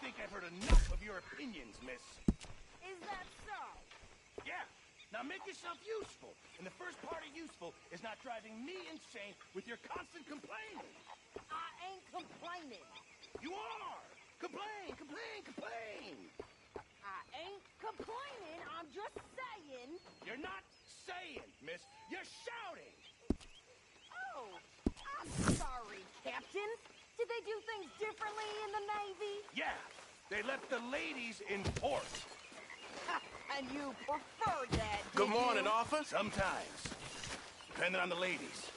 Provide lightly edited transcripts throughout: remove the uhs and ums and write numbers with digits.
think I've heard enough of your opinions, miss. Is that so? Yeah. Now make yourself useful. And the first part of useful is not driving me insane with your constant complaining. I ain't complaining. You are! Complain, complain, complain! I ain't complaining. I'm just saying. You're not saying, miss. You're shouting! Oh, I'm sorry, Captain. Did they do things differently in the Navy? Yeah, they left the ladies in port. And you preferred that, Good did morning, you? Arthur. Sometimes. Depending on the ladies.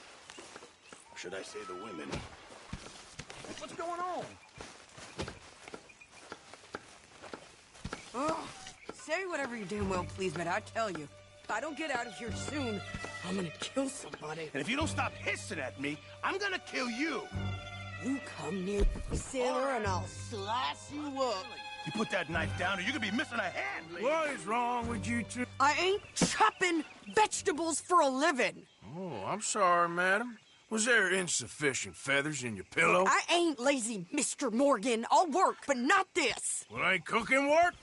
Or should I say the women? What's going on? Oh, say whatever you damn well please, but I tell you, if I don't get out of here soon, I'm gonna kill somebody. And if you don't stop hissing at me, I'm gonna kill you. You come near the sailor and I'll slice you up. You put that knife down or you're gonna be missing a hand, lady. What is wrong with you two? I ain't chopping vegetables for a living. Oh, I'm sorry, madam. Was there insufficient feathers in your pillow? I ain't lazy, Mr. Morgan. I'll work, but not this. Well, ain't cooking work?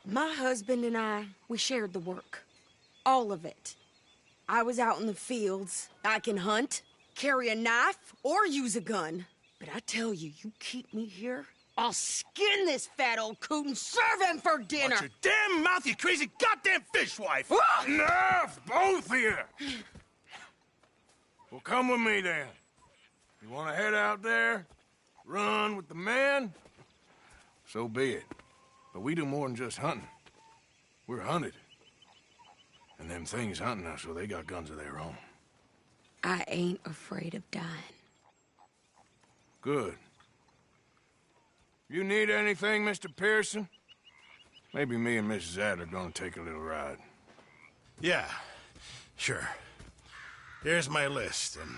My husband and I, we shared the work. All of it. I was out in the fields. I can hunt, carry a knife, or use a gun. But I tell you, you keep me here, I'll skin this fat old coot and serve him for dinner. Watch your damn mouth, you crazy goddamn fishwife! Enough, both of you! Well, come with me then. You want to head out there, run with the men? So be it. But we do more than just hunting. We're hunted. And them things hunting us, so they got guns of their own. I ain't afraid of dying. Good. You need anything, Mr. Pearson? Maybe me and Mrs. Adler gonna take a little ride. Yeah, sure. Here's my list, and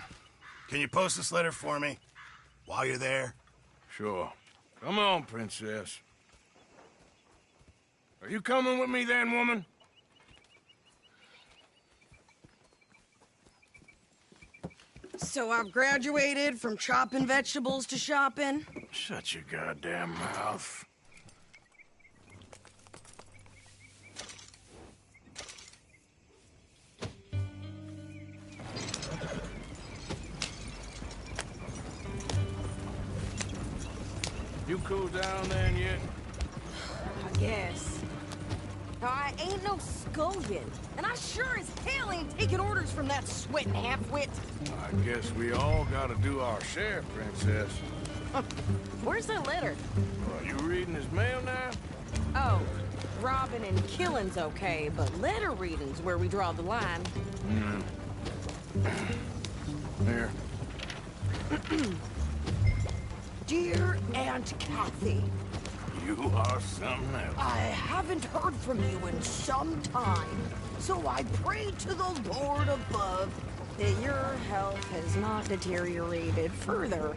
can you post this letter for me while you're there? Sure. Come on, Princess. Are you coming with me then, woman? So I've graduated from chopping vegetables to shopping. Shut your goddamn mouth. You cool down then yet? I guess. I ain't no scullion, and I sure as hell ain't taking orders from that sweating half-wit. I guess we all gotta do our share, Princess. Where's that letter? Are you reading his mail now? Oh, robbing and killing's okay, but letter reading's where we draw the line. Here. Dear Aunt Kathy, You are something else. I haven't heard from you in some time, so I pray to the Lord above that your health has not deteriorated further.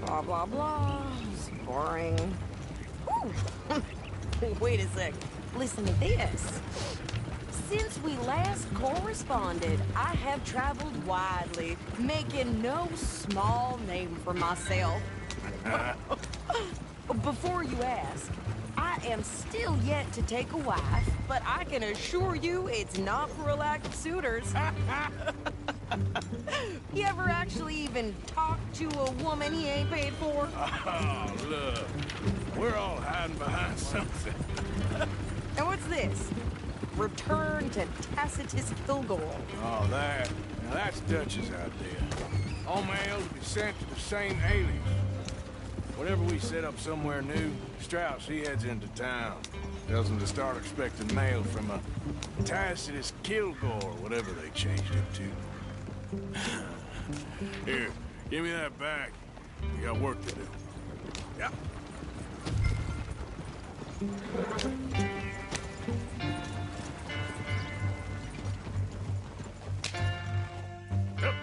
Blah, blah, blah. It's boring. Ooh. Wait a sec. Listen to this. Since we last corresponded, I have traveled widely, making no small name for myself. Before you ask, I am still yet to take a wife, but I can assure you it's not for a lack of suitors. You ever actually even talk to a woman he ain't paid for? Oh, look. We're all hiding behind something. And what's this? Return to Tacitus Kilgore. Oh, that. Now that's Dutch's idea. All mails be sent to the same alien. Whenever we set up somewhere new, Strauss, he heads into town. Tells them to start expecting mail from a Tacitus Kilgore, whatever they changed it to. Here, give me that back. We got work to do. Yeah. Yep.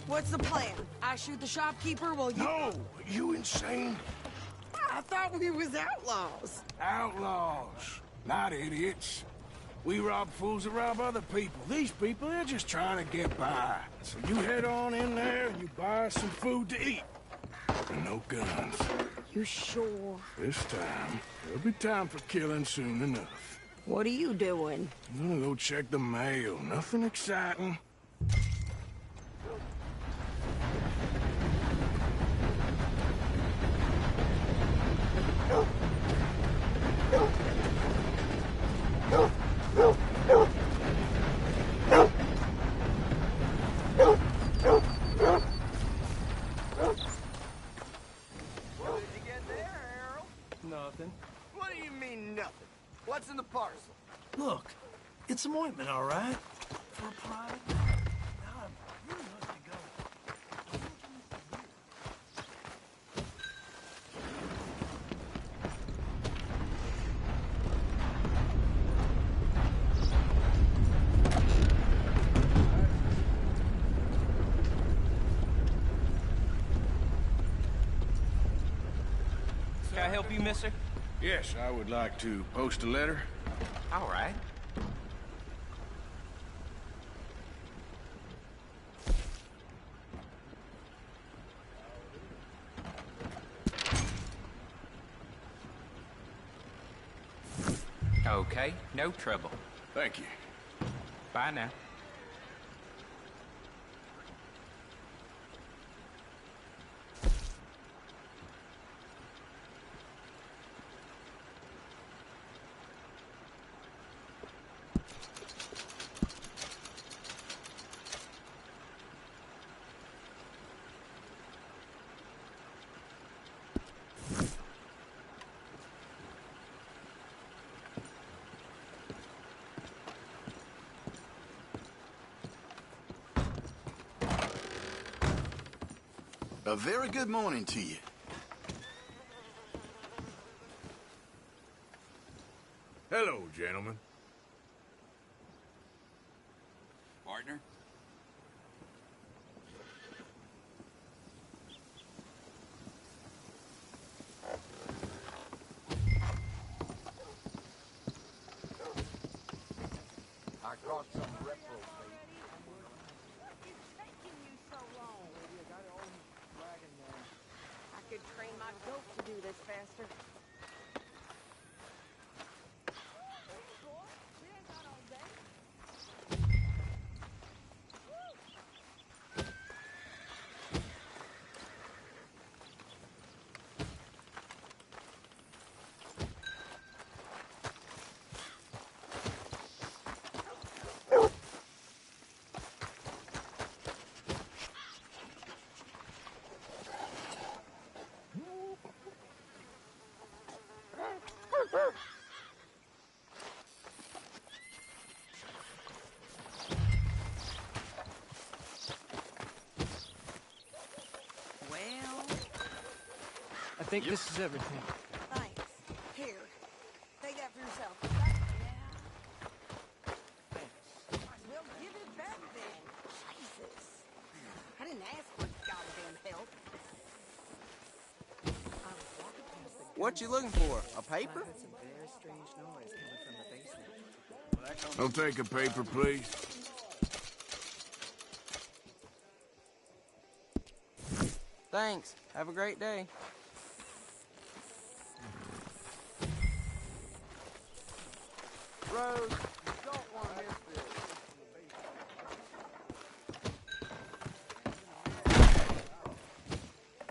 What's the plan? I shoot the shopkeeper while you... No! You insane? I thought we was outlaws. Outlaws, not idiots. We rob fools that rob other people. These people, they're just trying to get by. So you head on in there and you buy us some food to eat. And no guns. You sure? This time, there'll be time for killing soon enough. What are you doing? I'm gonna go check the mail. Nothing exciting. Nothing. What do you mean, nothing? What's in the parcel? Look, it's some ointment, all right? For a private matter. Now I'm really looking to go. Can I help you, mister? Yes, I would like to post a letter. All right. Okay, no trouble. Thank you. Bye now. A very good morning to you. Hello, gentlemen. Partner? I caught some reprobate. It's taking you so long. I could train my goat to do this faster. We ain't got all day. Well, I think this is everything. thanks. Here. Take that for yourself. Well, give it back then. Jesus. I didn't ask for goddamn help. What you looking for? A paper? I'll take a paper, please. Thanks. Have a great day. Rose, you don't want to miss this.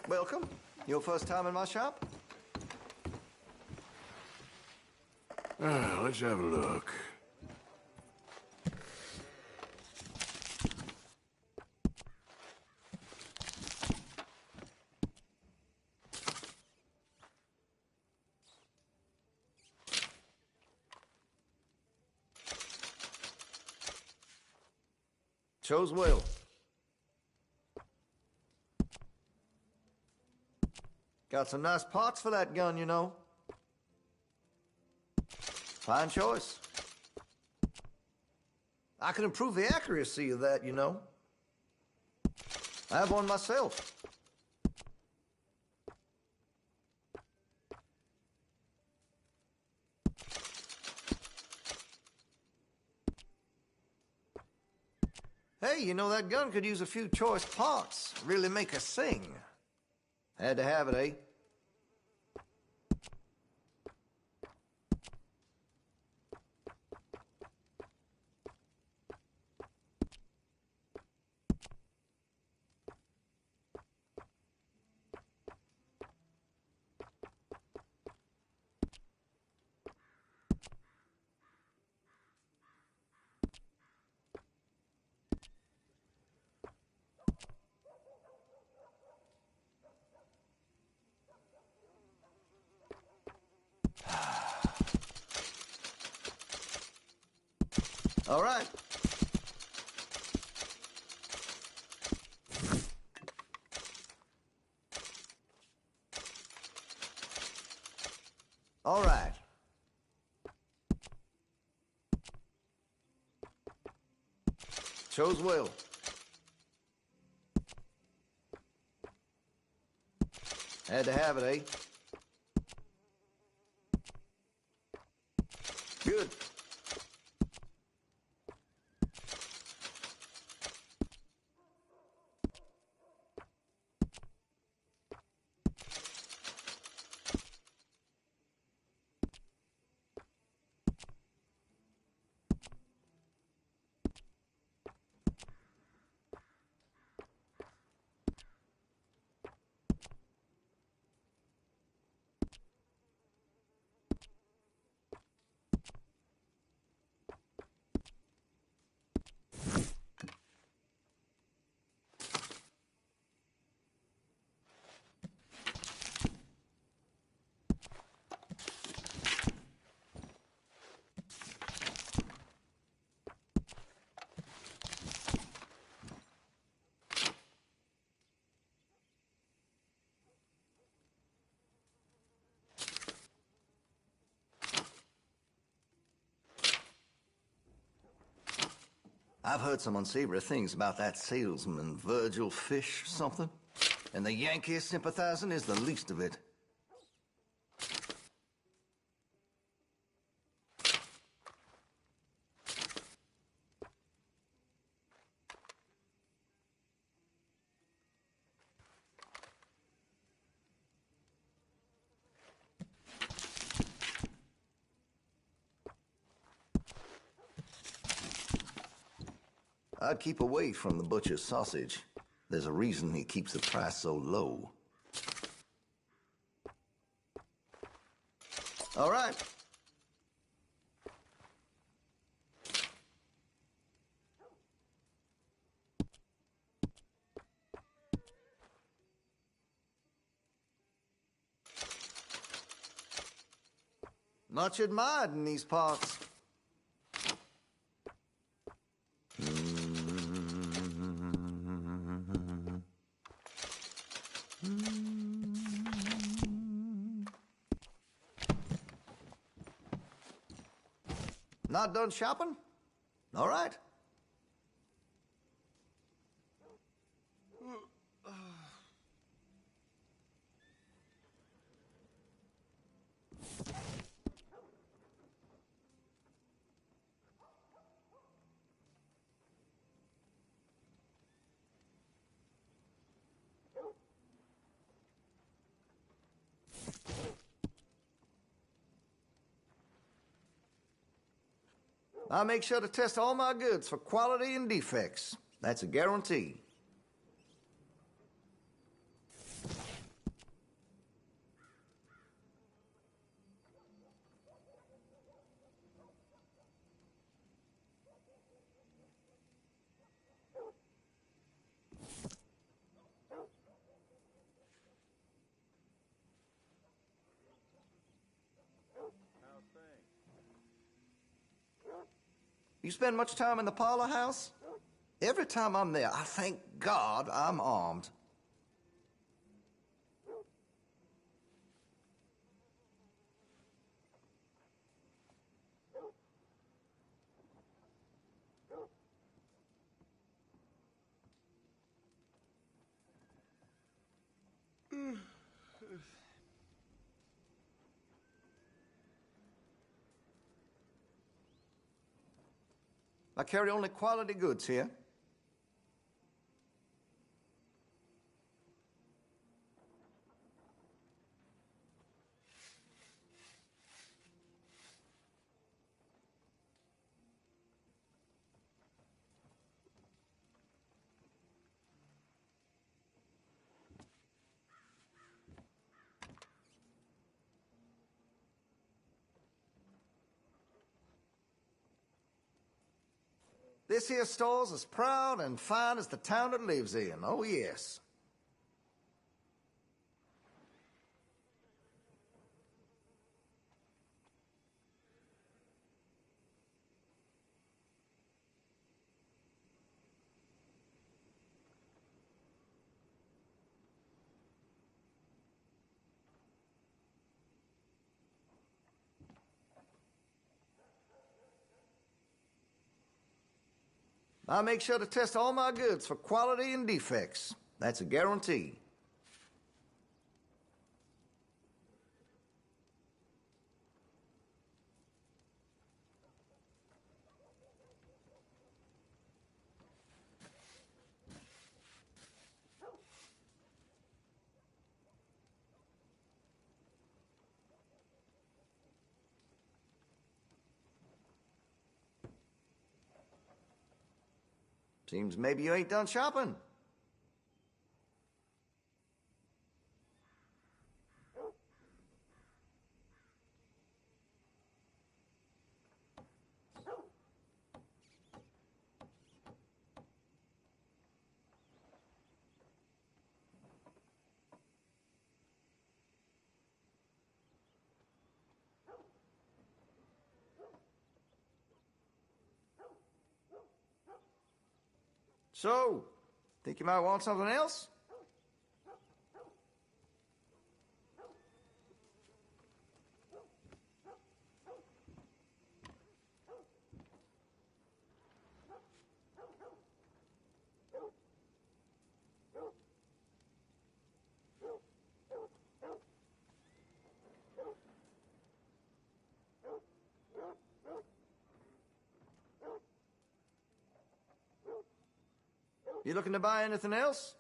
Welcome. Your first time in my shop? Let's have a look. Chose well. Got some nice parts for that gun, you know. Fine choice. I can improve the accuracy of that, you know. I have one myself. Hey, you know, that gun could use a few choice parts. Really make us sing. Had to have it, eh? All right. All right. Chose well. Had to have it, eh? Good. I've heard some unsavory things about that salesman, Virgil Fish something. And the Yankee sympathizing is the least of it. I'd keep away from the butcher's sausage. There's a reason he keeps the price so low. All right. Much admired in these parts. Not done shopping? All right. I make sure to test all my goods for quality and defects. That's a guarantee. You spend much time in the parlor house? Every time I'm there, I thank God I'm armed. I carry only quality goods here. This here store's as proud and fine as the town it lives in. Oh, yes. I make sure to test all my goods for quality and defects. That's a guarantee. Seems maybe you ain't done shopping. So, think you might want something else? You looking to buy anything else?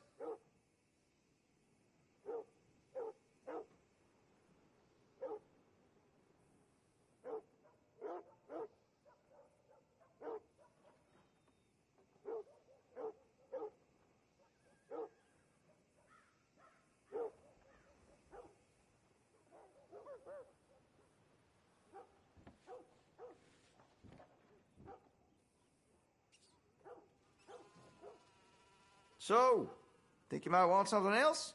So, think you might want something else?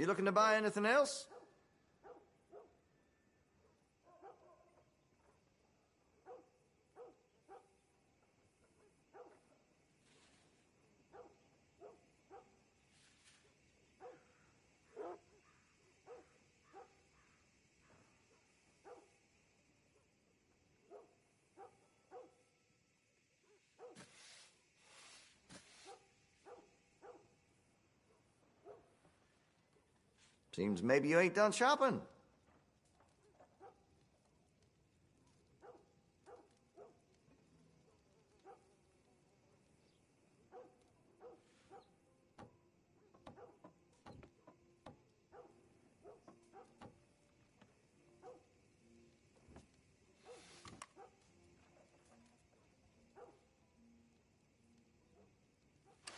You looking to buy anything else? Seems maybe you ain't done shopping.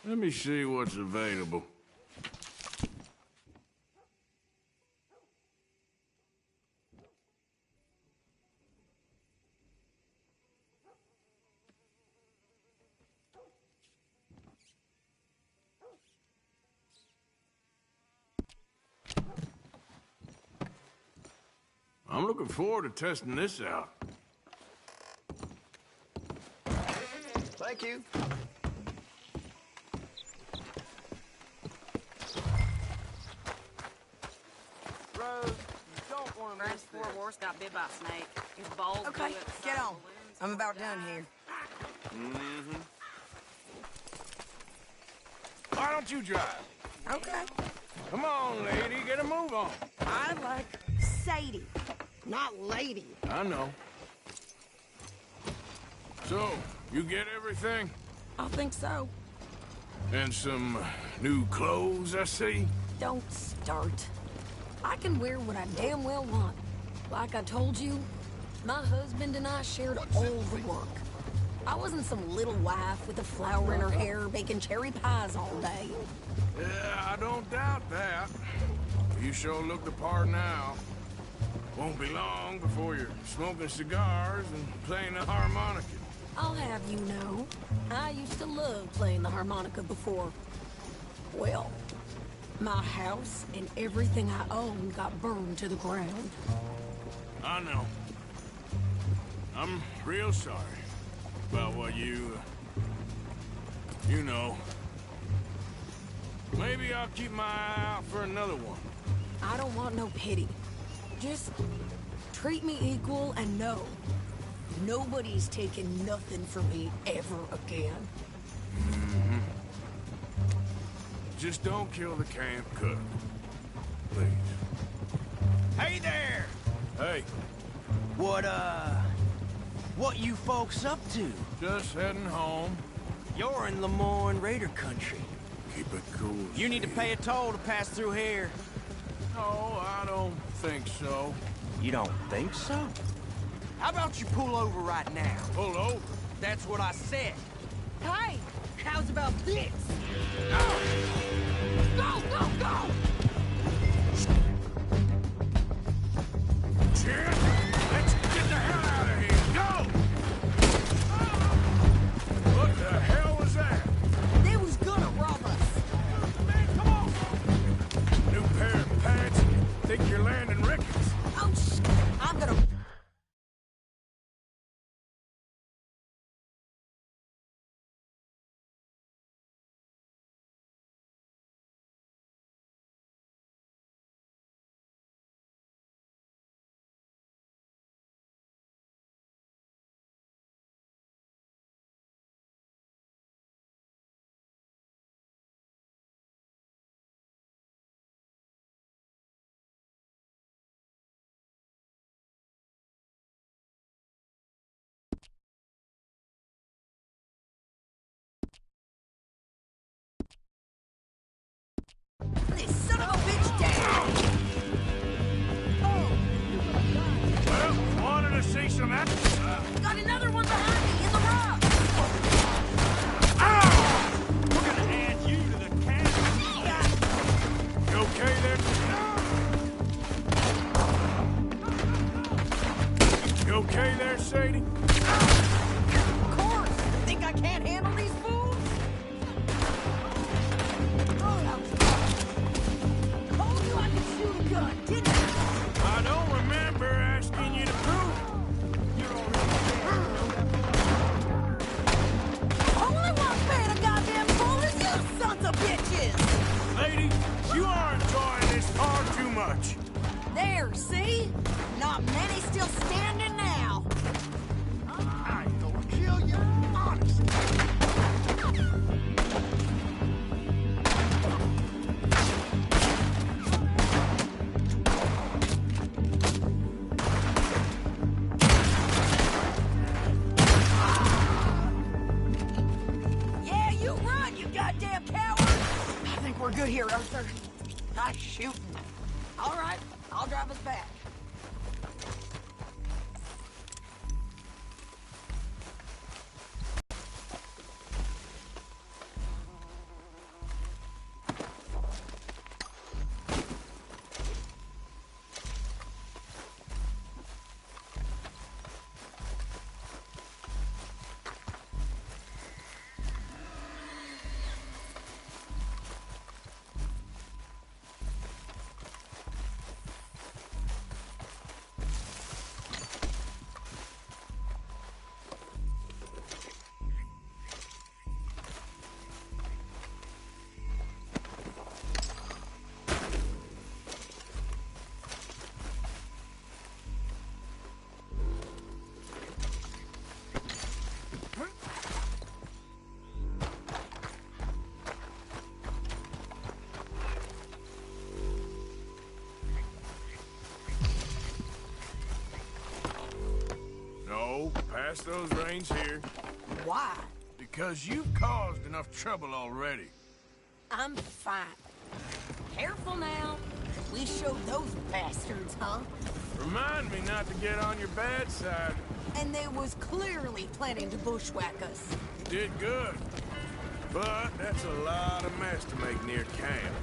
Let me see what's available. I'm looking forward to testing this out. Thank you. Rose, you don't want to miss Four this. horse got bit by a snake. His balls Okay, blew up get some on. balloons I'm and about died. done here. Why don't you drive? Okay. Come on, lady, get a move on. I like Sadie, not lady. I know. So, you get everything? I think so. And some new clothes, I see? Don't start. I can wear what I damn well want. Like I told you, my husband and I shared all the work. I wasn't some little wife with a flower in her hair baking cherry pies all day. Yeah, I don't doubt that. You sure look the part now. Won't be long before you're smoking cigars and playing the harmonica. I'll have you know, I used to love playing the harmonica before. Well, my house and everything I owned got burned to the ground. I know. I'm real sorry about what you know. Maybe I'll keep my eye out for another one. I don't want no pity. Just treat me equal and know nobody's taking nothing from me ever again. Just don't kill the camp cook. Please. Hey there! Hey, What you folks up to? just heading home. You're in Lemoyne Raider country. Keep it cool. You need to pay a toll to pass through here. No, I don't think so. You don't think so? How about you pull over right now? Pull over. That's what I said. Hey, how's about this? Go, go, go! Shit! Let's get the hell out of here! Go! What the hell was that? They was gonna rob us. Man, come on! New pair of pants? Think you're landing Ricketts? Oh, I'm gonna... This son of a bitch down! Well, wanted to see some action. Got another one behind me in the rock! We're gonna add you to the camp. You okay there? You okay there, Sadie? Of course! Think I can't handle these fools? Oh, that was fun. Told you I could shoot a gun, didn't I? I don't remember asking you to prove. Only one fan of goddamn bullets, you sons of bitches! Lady, you are enjoying this far too much. There, see? Not many still standing now. I ain't gonna kill you, honest. Yeah, you run, you goddamn coward! I think we're good here, Arthur. Nice shooting. All right, I'll drive us back. pass those reins here. Why? Because you've caused enough trouble already. I'm fine. Careful now. We showed those bastards, huh? Remind me not to get on your bad side. And they was clearly planning to bushwhack us. You did good. But that's a lot of mess to make near camp.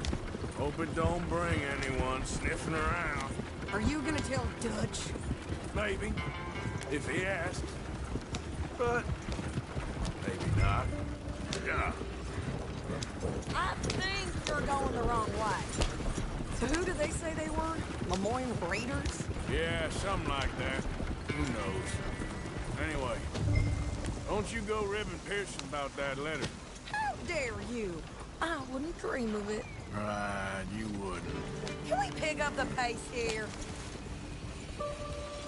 Hope it don't bring anyone sniffing around. Are you gonna tell Dutch? Maybe, if he asks. But maybe not. Yeah. I think you're going the wrong way. So who do they say they were? Lemoyne Raiders? Yeah, something like that. Who knows? Anyway, don't you go ribbing Pearson about that letter. How dare you? I wouldn't dream of it. Right, you wouldn't. Can we pick up the pace here?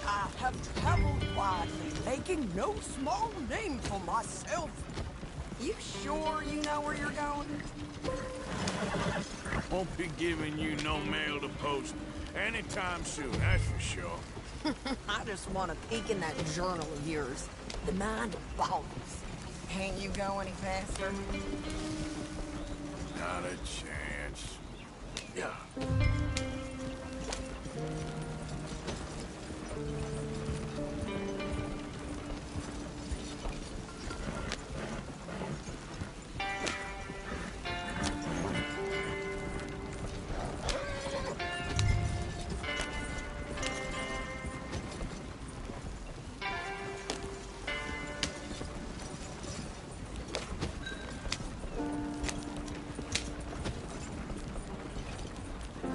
I have traveled widely, making no small name for myself. You sure you know where you're going? Won't be giving you no mail to post anytime soon, that's for sure. I just want to peek in that journal of yours. The Mind of Balls. Can't you go any faster? Not a chance. Yeah.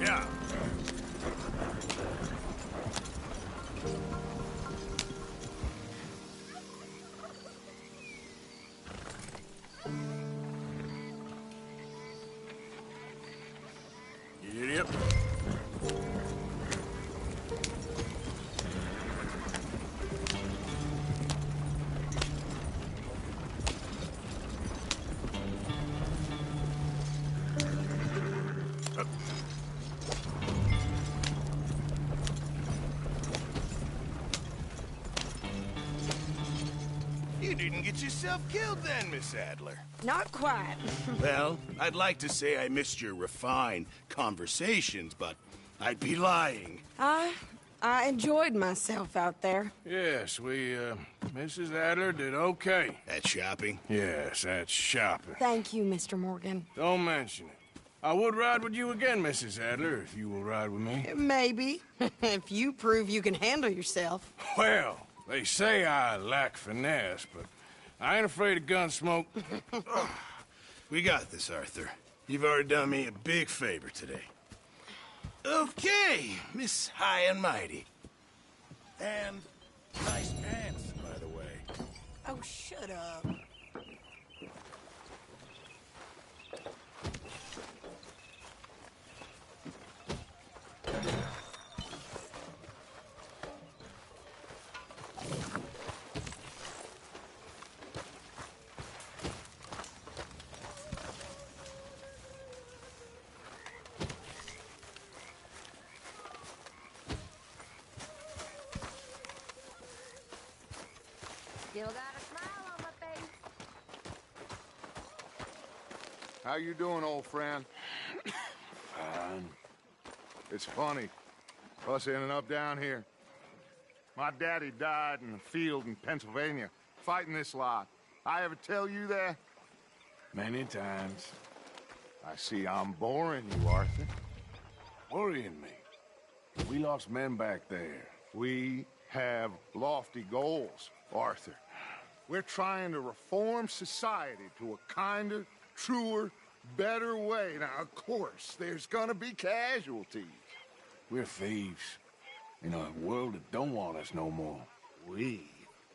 Yeah. Yep. You didn't get yourself killed then, Miss Adler. Not quite. Well, I'd like to say I missed your refined conversations, but I'd be lying. I enjoyed myself out there. Yes, Mrs. Adler did okay. At shopping? Yes, that's shopping. Thank you, Mr. Morgan. Don't mention it. I would ride with you again, Mrs. Adler, if you will ride with me. Maybe. If you prove you can handle yourself. Well, they say I lack finesse, but I ain't afraid of gun smoke. We got this, Arthur. You've already done me a big favor today. Okay, Miss High and Mighty. And nice pants, by the way. Oh, shut up. Still got a smile on my face. How you doing, old friend? Fine. It's funny, us ending up down here. My daddy died in the field in Pennsylvania, fighting this lot. I ever tell you that? Many times. I see I'm boring you, Arthur. Worrying me. We lost men back there. We have lofty goals, Arthur. We're trying to reform society to a kinder, truer, better way. Now, of course, there's gonna be casualties. We're thieves. In a world that don't want us no more. We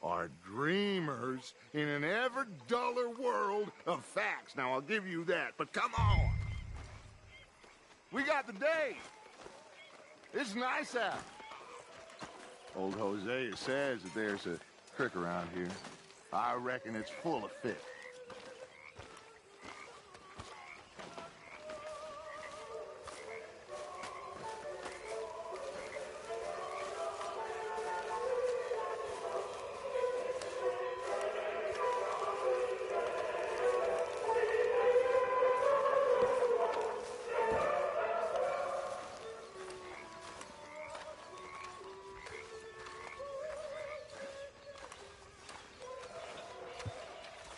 are dreamers in an ever duller world of facts. Now, I'll give you that, but come on. We got the day. It's nice out. Old Hosea says that there's a creek around here. I reckon it's full of fish.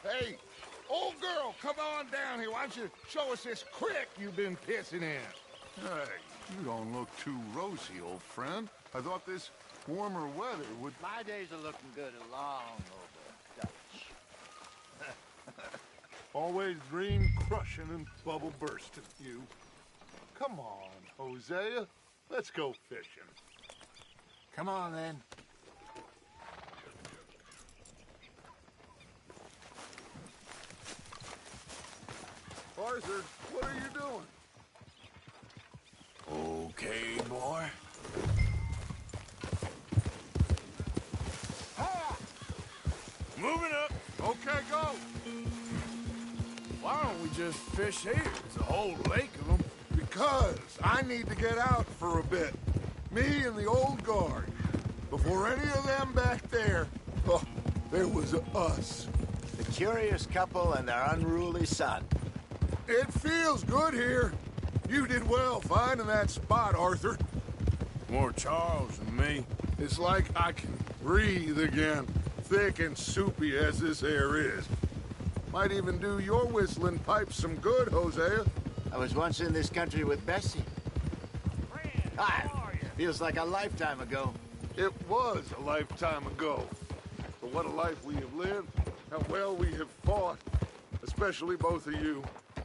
Hey, old girl, come on down here. Why don't you show us this creek you've been pissing in? Hey, you don't look too rosy, old friend. I thought this warmer weather would... My days are looking good along over Dutch. Always dream crushing and bubble bursting, you. Come on, Hosea. Let's go fishing. Come on, then. Arthur, what are you doing? Okay, boy. Moving up. Okay, go. Why don't we just fish here? There's a whole lake of them. Because I need to get out for a bit. Me and the old guard. Before any of them back there, oh, there was us. The curious couple and their unruly son. It feels good here. You did well finding that spot, Arthur. More Charles than me. It's like I can breathe again, thick and soupy as this air is. Might even do your whistling pipes some good, Hosea. I was once in this country with Bessie. Feels like a lifetime ago. It was a lifetime ago. But what a life we have lived, how well we have fought, especially both of you.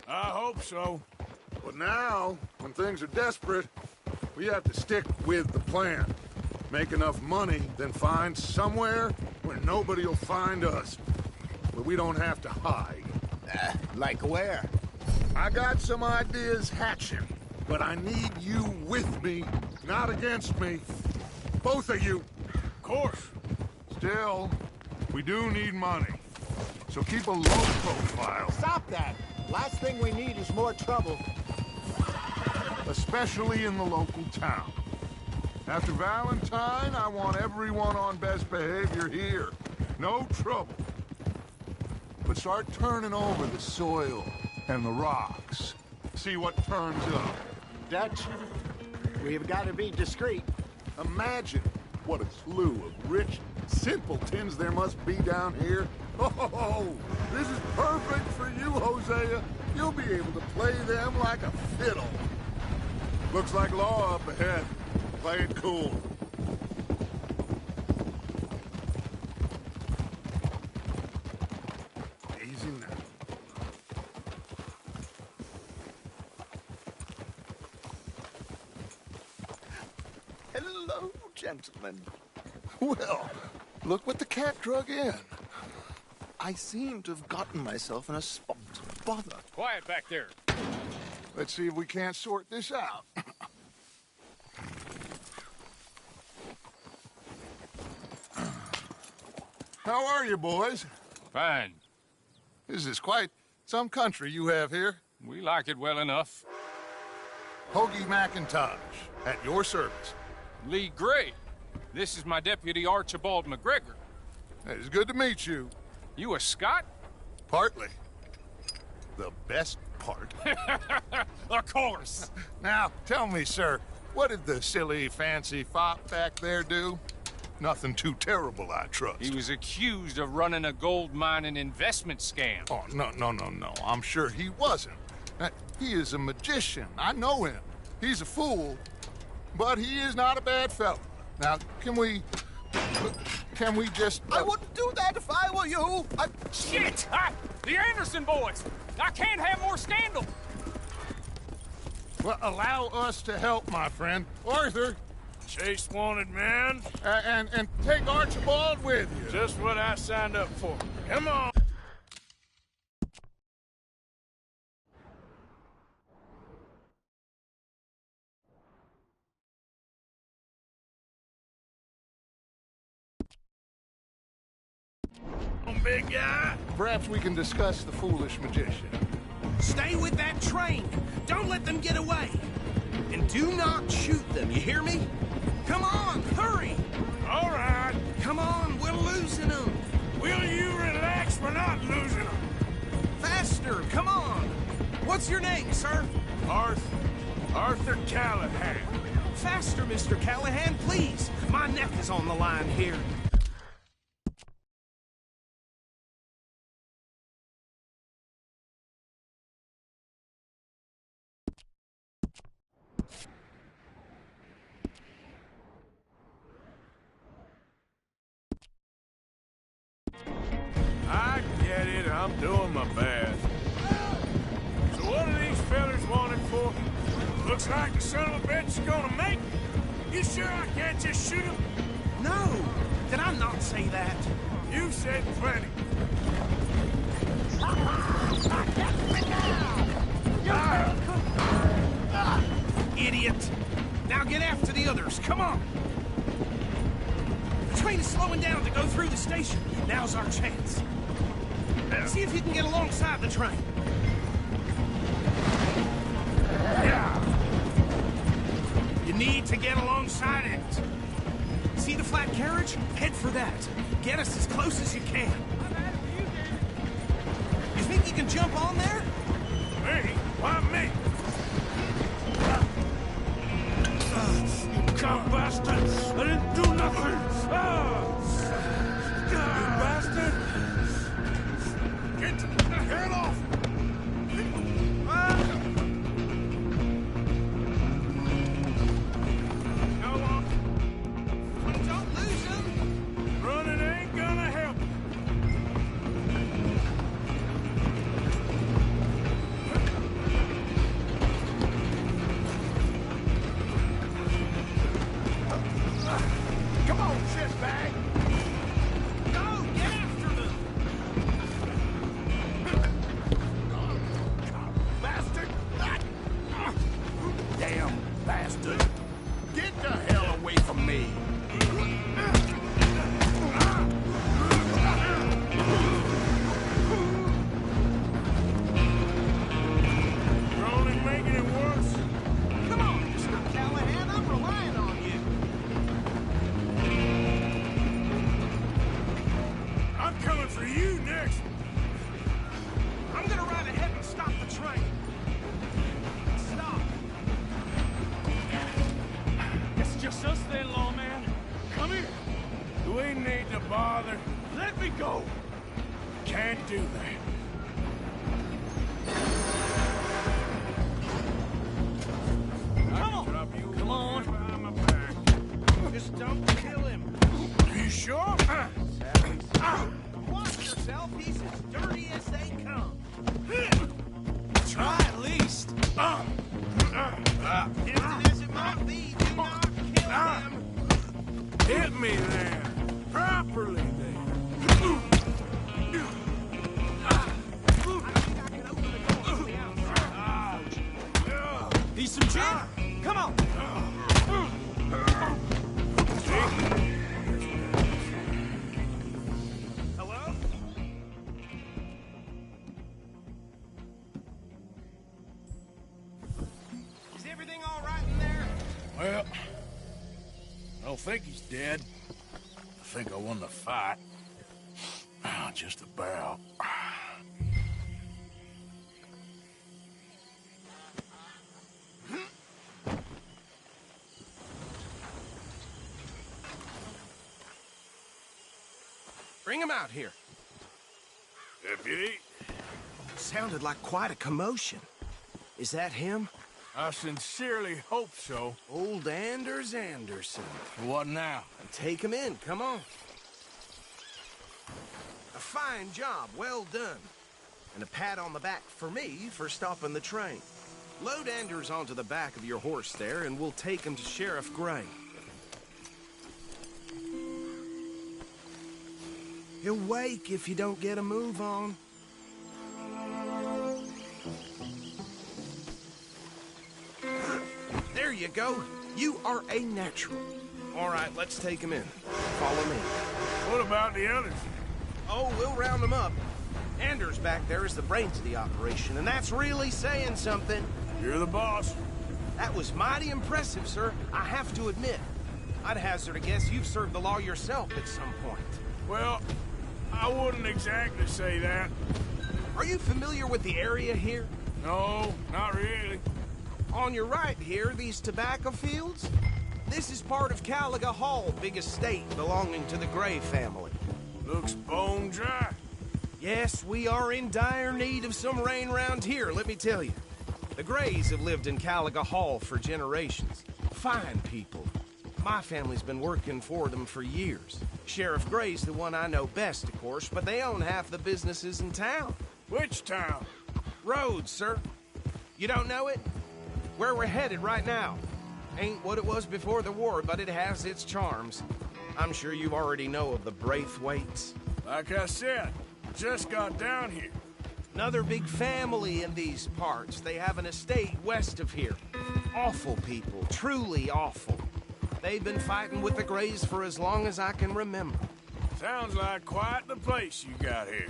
I hope so. But now, when things are desperate, we have to stick with the plan. Make enough money, then find somewhere where nobody will find us. Where we don't have to hide. Like where? I got some ideas hatching, but I need you with me, not against me. Both of you. Of course. Still, we do need money. So keep a low profile. Stop that! Last thing we need is more trouble. Especially in the local town. After Valentine, I want everyone on best behavior here. No trouble. But start turning over the soil and the rocks. See what turns up. Dutch, we've got to be discreet. Imagine what a slew of rich simpletons there must be down here. Oh, this is perfect for you, Hosea. You'll be able to play them like a fiddle. Looks like law up ahead. Play it cool. Easy now. Hello, gentlemen. Well, look what the cat drug in. I seem to have gotten myself in a spot. Bother. Quiet back there. Let's see if we can't sort this out. How are you, boys? Fine. This is quite some country you have here. We like it well enough. Hoagie McIntosh, at your service. Lee Gray. This is my deputy Archibald McGregor. It's good to meet you. You a Scot? Partly. The best part. Of course. Now, tell me, sir, what did the silly, fancy fop back there do? Nothing too terrible, I trust. He was accused of running a gold mining investment scam. Oh, no. I'm sure he wasn't. He is a magician. I know him. He's a fool, but he is not a bad fellow. Now, can we just... I wouldn't do that if I were you. Shit! The Anderson boys! I can't have more scandal! Well, allow us to help, my friend. Arthur! Chase wanted man. And take Archibald with you. Just what I signed up for. Come on. Big guy. Perhaps we can discuss the foolish magician. Stay with that train. Don't let them get away. And do not shoot them, you hear me? Come on, hurry. All right. Come on, we're losing them. Will you relax? We're not losing them. Faster, come on. What's your name, sir? Arthur Callahan. Faster, Mr. Callahan, please. My neck is on the line here. I'm doing my best. So what are these fellas wanted for? Looks like the son of a bitch is gonna make it. You sure I can't just shoot him? No! Did I not say that? You said plenty. Idiot! Now get after the others, come on! The train is slowing down to go through the station. Now's our chance. See if you can get alongside the train. You need to get alongside it. See the flat carriage? Head for that. Get us as close as you can. You think you can jump on there? Me? Why me? You cow bastard! I didn't do nothing! You bastard! Get off! Go on. Don't lose him! Running ain't gonna help. Come on, shitbag! Go, get after them! Bastard! Damn bastard! Get the hell away from me! You're only making it worse. Come on, Mr. Callahan, I'm relying on you. I'm coming for you next. I'm gonna ride ahead and stop the train. Stop. It's just us then, lawman. Come here. Do we need to bother? Let me go. Can't do that. Come on. Drop you Come on. behind my back. Just don't kill him. Are you sure? Watch yourself, he's as dirty as they come. Try at least. Tempted as it might be, do not kill him. Hit me then. Properly then. I think I can open the door from the outside. Need some gin? Come on. Hello? Is everything all right in there? Well, I don't think he's dead. I think I won the fight. Just about. Bring him out here. Deputy, Sounded like quite a commotion. Is that him? I sincerely hope so. Old Anders Anderson. What now? Take him in, come on. A fine job, well done. And a pat on the back for me for stopping the train. Load Anders onto the back of your horse there, and we'll take him to Sheriff Gray. He'll wake if you don't get a move on. There you go. You are a natural. All right, let's take him in. Follow me. What about the others? Oh, we'll round them up. Anders back there is the brains of the operation, and that's really saying something. You're the boss. That was mighty impressive, sir. I have to admit. I'd hazard a guess you've served the law yourself at some point. Well, I wouldn't exactly say that. Are you familiar with the area here? No, not really. On your right here, these tobacco fields? This is part of Caliga Hall, big estate belonging to the Gray family. Looks bone dry. Yes, we are in dire need of some rain round here, let me tell you. The Grays have lived in Caliga Hall for generations. Fine people. My family's been working for them for years. Sheriff Gray's the one I know best, of course, but they own half the businesses in town. Which town? Rhodes, sir. You don't know it? Where we're headed right now. Ain't what it was before the war, but it has its charms. I'm sure you already know of the Braithwaites. Like I said, just got down here. Another big family in these parts. They have an estate west of here. Awful people, truly awful. They've been fighting with the Grays for as long as I can remember. Sounds like quite the place you got here.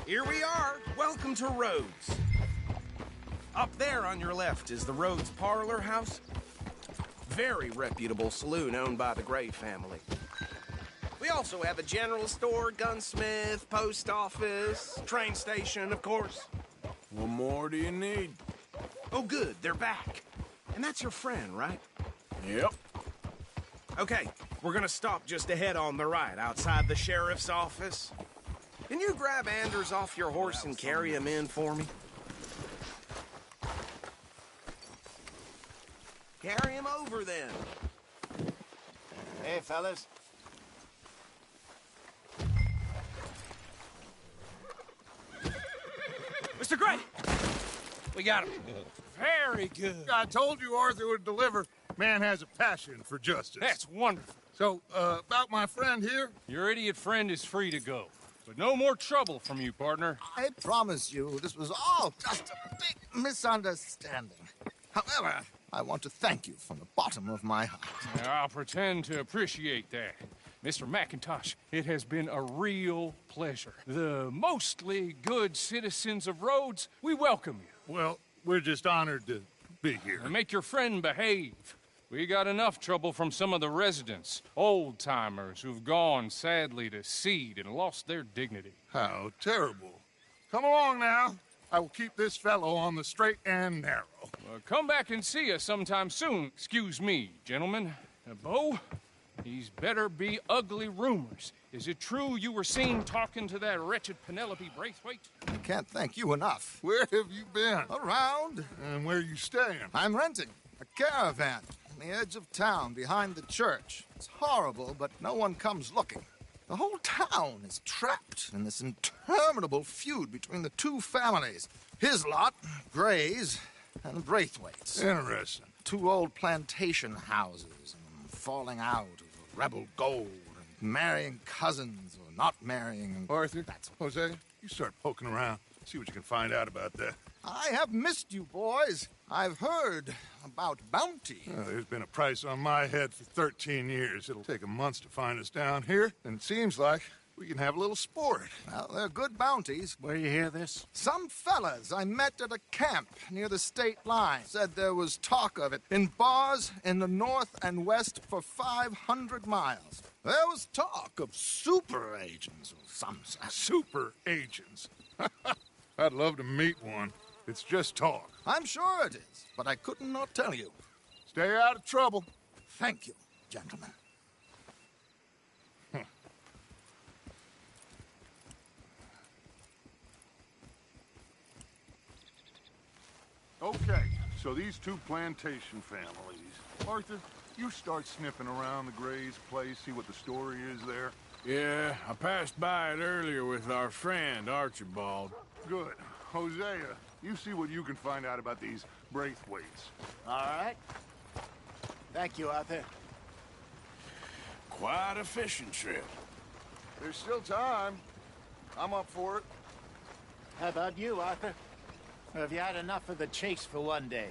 Here we are. Welcome to Rhodes. Up there on your left is the Rhodes Parlor House. Very reputable saloon owned by the Gray family. We also have a general store, gunsmith, post office, train station, of course. What more do you need? Oh, good. They're back. And that's your friend, right? Yep. Okay, we're gonna stop just ahead on the right, outside the sheriff's office. Can you grab Anders off your horse and carry him in for me? Carry him over, then. Hey, fellas. Mr. Gray! We got him. Very good. I told you Arthur would deliver. Man has a passion for justice. That's wonderful. So, about my friend here? Your idiot friend is free to go. But no more trouble from you, partner. I promise you, this was all just a big misunderstanding. However, I want to thank you from the bottom of my heart. I'll pretend to appreciate that. Mr. McIntosh, it has been a real pleasure. The mostly good citizens of Rhodes, we welcome you. Well, we're just honored to be here. And make your friend behave. We got enough trouble from some of the residents, old-timers who've gone, sadly, to seed and lost their dignity. How terrible. Come along now. I will keep this fellow on the straight and narrow. Come back and see us sometime soon. Excuse me, gentlemen. Bo, these better be ugly rumors. Is it true you were seen talking to that wretched Penelope Braithwaite? I can't thank you enough. Where have you been? Around. And where are you staying? I'm renting a caravan on the edge of town behind the church. It's horrible, but no one comes looking. The whole town is trapped in this interminable feud between the two families. His lot, Gray's, and Braithwaite's. Interesting. Two old plantation houses, and falling out of rebel gold, and marrying cousins or not marrying. Arthur, Hosea, you start poking around. See what you can find out about that. I have missed you, boys. I've heard about bounty. There's been a price on my head for 13 years. It'll take 'em months to find us down here, and it seems like we can have a little sport. Well, they're good bounties. Where you hear this? Some fellas I met at a camp near the state line said there was talk of it in bars in the north and west for 500 miles. There was talk of super agents or some such. Super agents. I'd love to meet one. It's just talk. I'm sure it is, but I couldn't not tell you. Stay out of trouble. Thank you, gentlemen. Okay, so these two plantation families. Arthur, you start sniffing around the Gray's place, see what the story is there. Yeah, I passed by it earlier with our friend, Archibald. Good. Hosea, you see what you can find out about these Braithwaites. All right. Thank you, Arthur. Quite a fishing trip. There's still time. I'm up for it. How about you, Arthur? Or have you had enough of the chase for one day?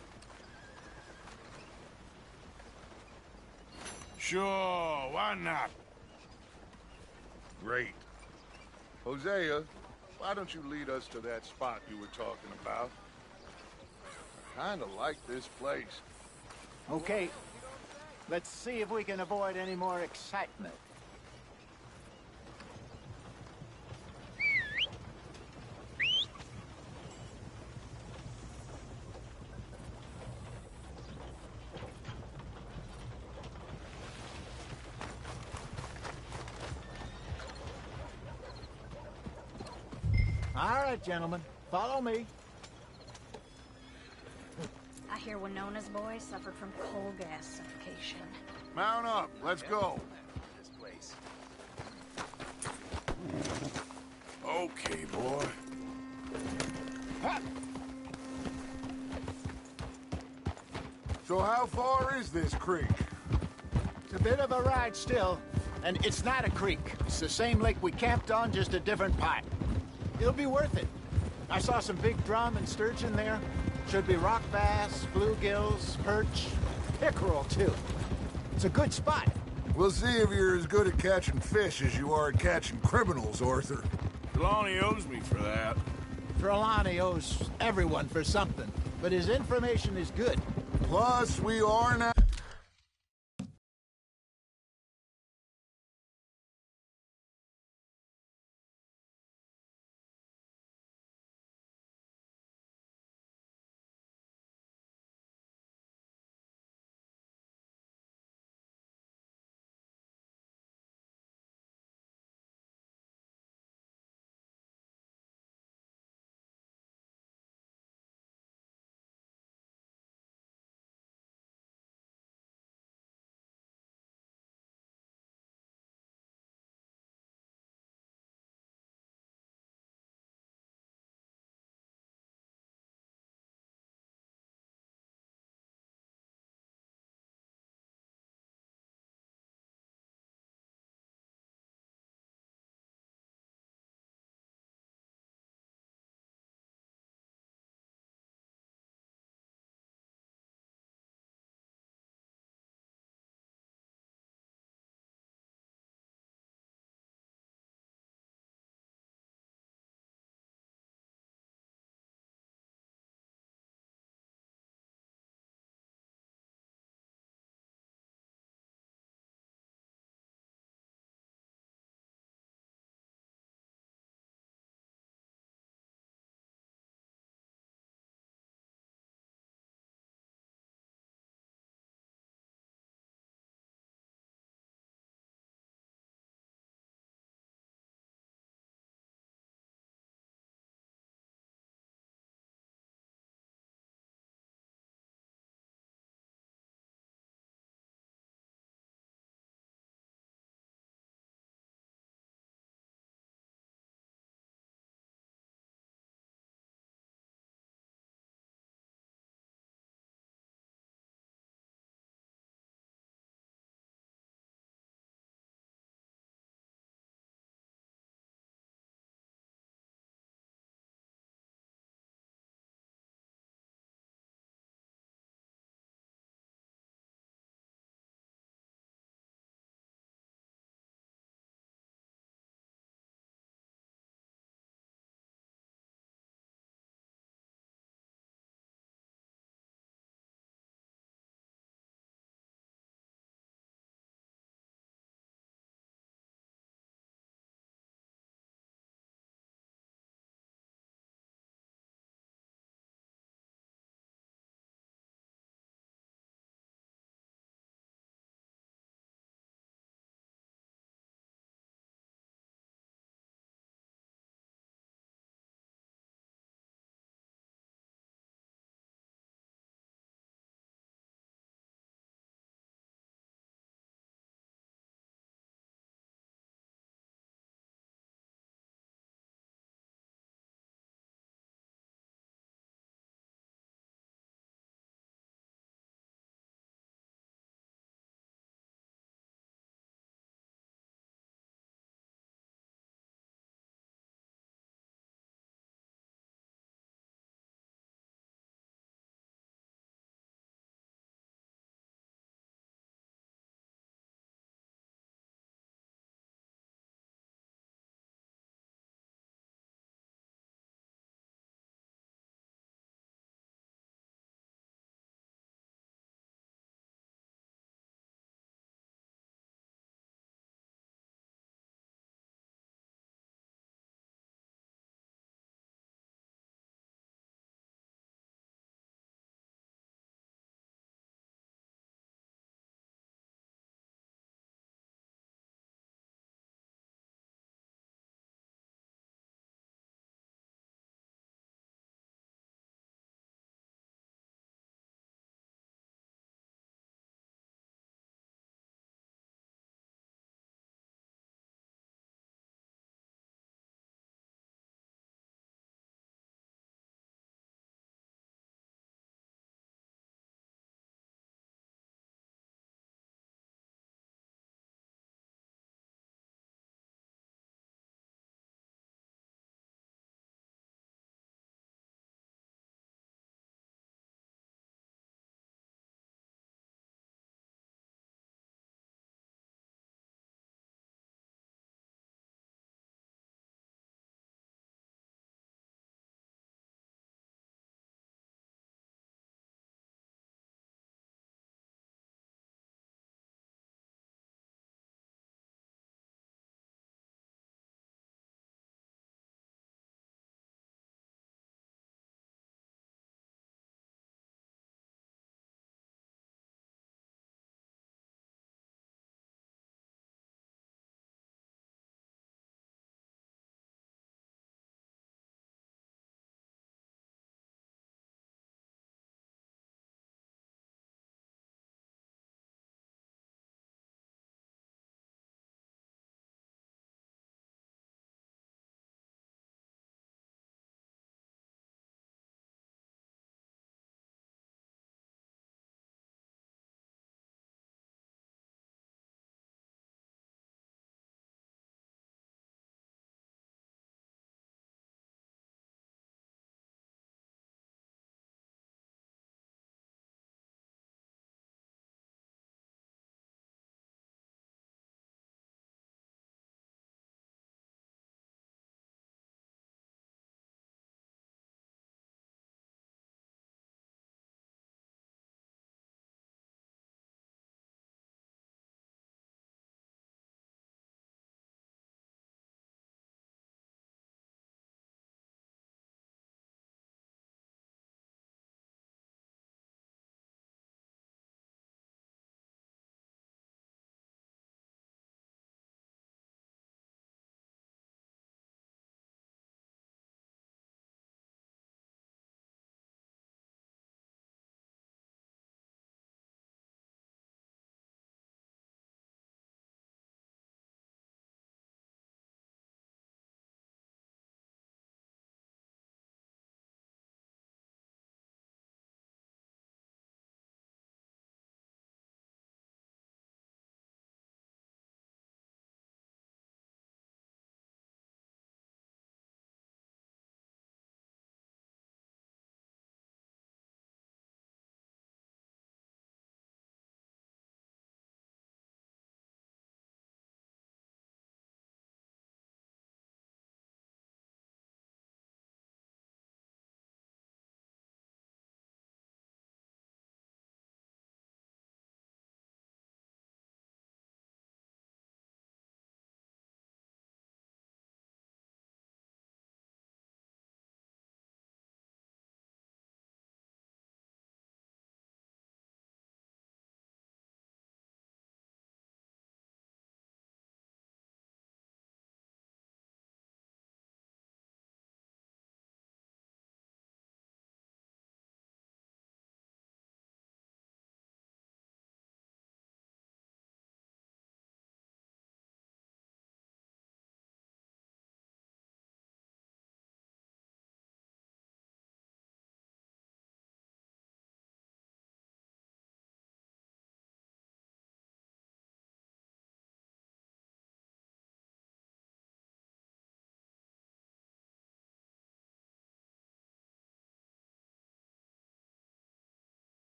Sure, why not? Great. Hosea, why don't you lead us to that spot you were talking about? I kinda like this place. Okay. Let's see if we can avoid any more excitement. All right, gentlemen. Follow me. I hear Winona's boy suffered from coal gas suffocation. Mount up. Let's go. This place. Okay, boy. So how far is this creek? It's a bit of a ride still, and it's not a creek. It's the same lake we camped on, just a different part. It'll be worth it. I saw some big drum and sturgeon there. Should be rock bass, bluegills, perch, pickerel, too. It's a good spot. We'll see if you're as good at catching fish as you are at catching criminals, Arthur. Trelawney owes me for that. Trelawney owes everyone for something, but his information is good. Plus, we are now...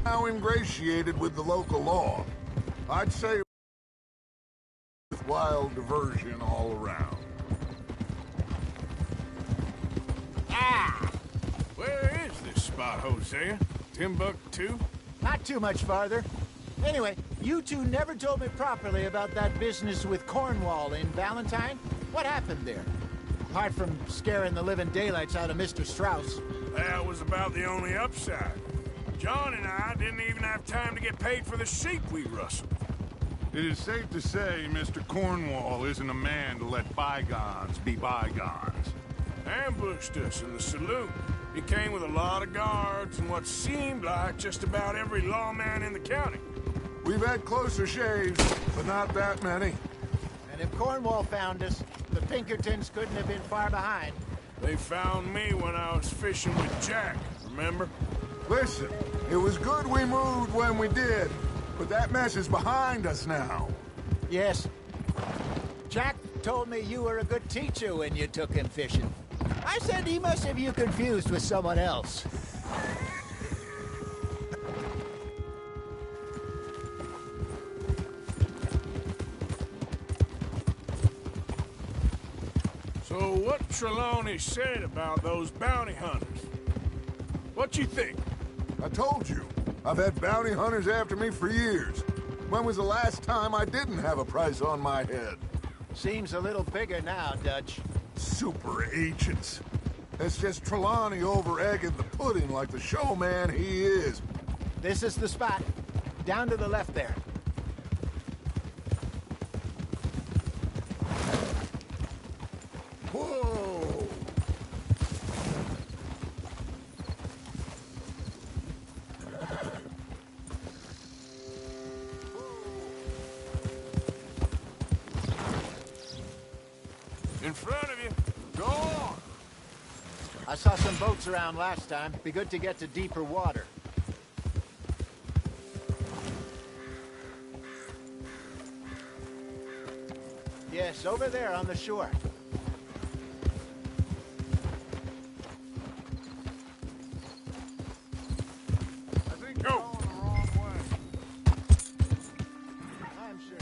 Now ingratiated with the local law. I'd say worthwhile diversion all around. Ah! Where is this spot, Hosea? Timbuktu? Not too much farther. Anyway, you two never told me properly about that business with Cornwall in Valentine. What happened there? Apart from scaring the living daylights out of Mr. Strauss. That was about the only upside. John and I didn't even have time to get paid for the sheep we rustled. It is safe to say Mr. Cornwall isn't a man to let bygones be bygones. Ambushed us in the saloon. He came with a lot of guards and what seemed like just about every lawman in the county. We've had closer shaves, but not that many. And if Cornwall found us, the Pinkertons couldn't have been far behind. They found me when I was fishing with Jack, remember? Listen, it was good we moved when we did, but that mess is behind us now. Yes. Jack told me you were a good teacher when you took him fishing. I said he must have you confused with someone else. So what Trelawney said about those bounty hunters? What you think? I told you, I've had bounty hunters after me for years. When was the last time I didn't have a price on my head? Seems a little bigger now, Dutch. Super agents. It's just Trelawney over-egging the pudding like the showman he is. This is the spot. Down to the left there. Whoa! In front of you. Go on. I saw some boats around last time. Be good to get to deeper water. Yes, over there on the shore. I think Go. you're going the wrong way. I'm sure.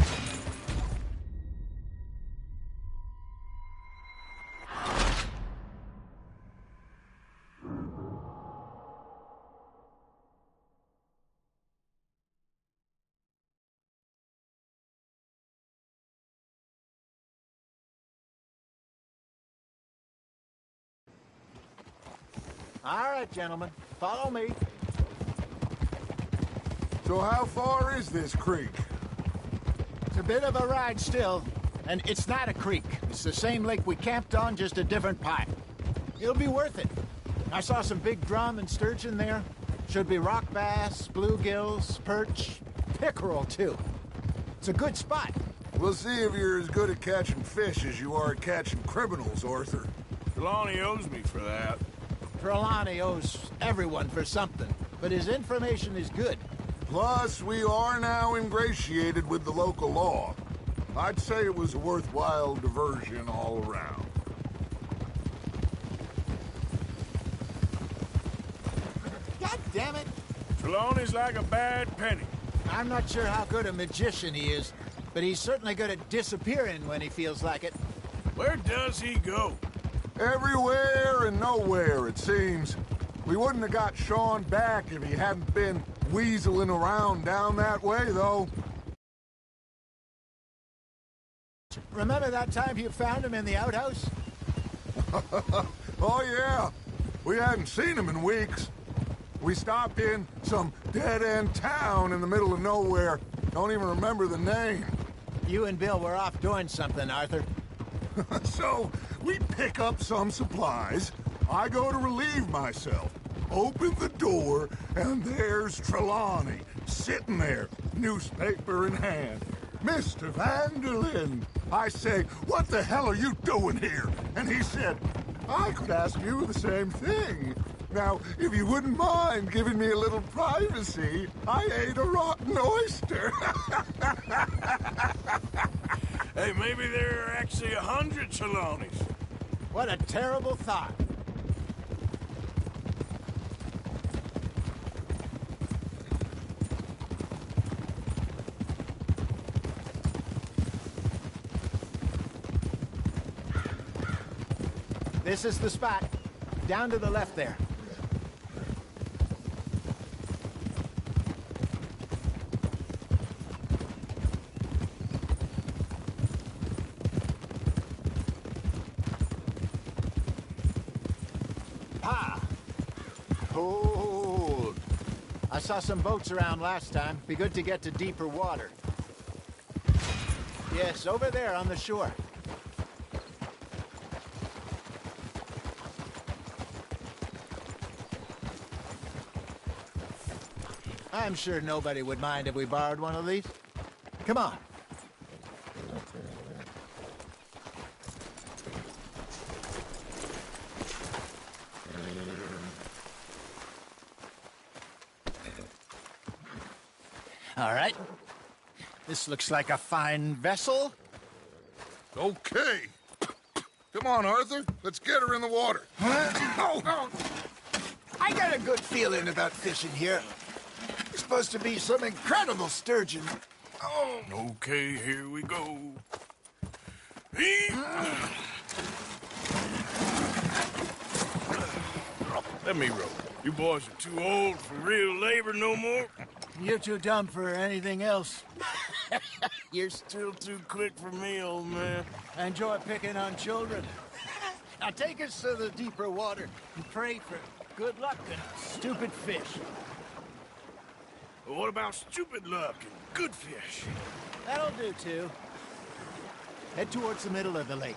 All right, gentlemen. Follow me. So how far is this creek? It's a bit of a ride still, and it's not a creek. It's the same lake we camped on, just a different part. It'll be worth it. I saw some big drum and sturgeon there. Should be rock bass, bluegills, perch, pickerel, too. It's a good spot. We'll see if you're as good at catching fish as you are at catching criminals, Arthur. Trelawney owes me for that. Trelawney owes everyone for something, but his information is good. Plus, we are now ingratiated with the local law. I'd say it was a worthwhile diversion all around. God damn it! Trelawney's like a bad penny. I'm not sure how good a magician he is, but he's certainly good at disappearing when he feels like it. Where does he go? Everywhere and nowhere, it seems. We wouldn't have got Sean back if he hadn't been weaseling around down that way, though. Remember that time you found him in the outhouse? Oh, yeah. We hadn't seen him in weeks. We stopped in some dead-end town in the middle of nowhere. Don't even remember the name. You and Bill were off doing something, Arthur. So, we pick up some supplies. I go to relieve myself. Open the door, and there's Trelawney, sitting there, newspaper in hand. Mr. Vanderlyn. I say, what the hell are you doing here? And he said, I could ask you the same thing. Now, if you wouldn't mind giving me a little privacy, I ate a rotten oyster. Hey, maybe there are actually 100 Trelawneys. What a terrible thought. This is the spot. Down to the left there. Hold. I saw some boats around last time. Be good to get to deeper water. Yes, over there on the shore. I'm sure nobody would mind if we borrowed one of these. Come on. All right. This looks like a fine vessel. Okay. Come on, Arthur. Let's get her in the water. Oh. I got a good feeling about fishing here. It's supposed to be some incredible sturgeon. Oh. Okay, here we go. Let me row. You boys are too old for real labor no more. You're too dumb for anything else. You're still too quick for me, old man. I enjoy picking on children. Now take us to the deeper water and pray for good luck and stupid fish. Well, what about stupid luck and good fish? That'll do, too. Head towards the middle of the lake.